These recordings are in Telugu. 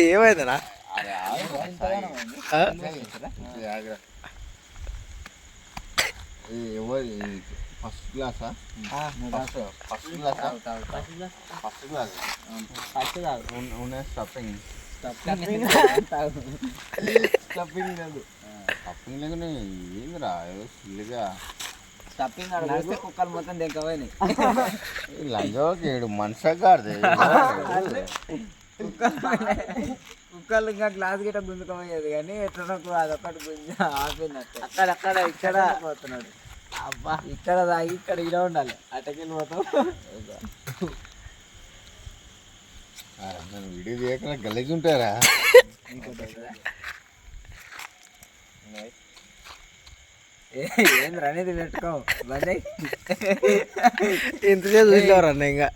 ఏమైందనా ఫస్ట్ క్లాసా ఫస్ట్ క్లాస్ ఉన్న స్టఫింగ్ స్టఫింగ్ లేకుండా ఏందిరా సిల్లుగా స్టఫింగ్ అడిగితే కుక్కలు మొత్తం దింకపోయినాయి. లంజోకి మనిషిగాడు కుక్కలు ఇంకా గ్లాస్ గిట్ట గుంజుకోమయ్యేది కానీ ఎట్లా అదొకటి గుంజ ఆపినట్టు అక్కడ ఇక్కడ పోతున్నాడు. అబ్బా ఇక్కడ తాగి ఇక్కడ ఇలా ఉండాలి అటకెళ్ళి పోతాం. వీడియో చేయకుండా గలీజ్ ఉంటారా? ఏంద్ర అనేది పెట్టుకో బంద్ ఎంతసేపు చూసినావు అన్న ఇంకా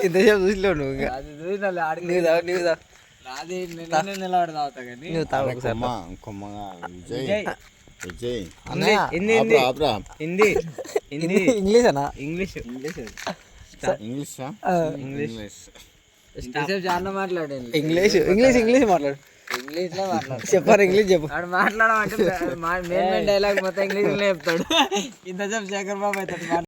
ఇంతసేపు చూసినావు నువ్వు ఇంకా అది చూసినా ఆడికి అది నేను నిలబడి తాగుతా కానీ నువ్వు తాగు ఒకసారి కొమ్మగా విజయ్ హిందీ ఇంగ్లీష్ అన్నా ఇంగ్లీష్ ఇంగ్లీషా ఇంతసేపు చాలా మాట్లాడాను. ఇంగ్లీష్ మాట్లాడు. ఇంగ్లీష్లో మాట్లాడు. చెప్పారు ఇంగ్లీష్ చెప్పు. వాడు మాట్లాడమంటే మెయిన్ డైలాగ్ మొత్తం ఇంగ్లీష్లో చెప్తాడు. ఇంతసేపు శేఖర్ బాబు అవుతాడు.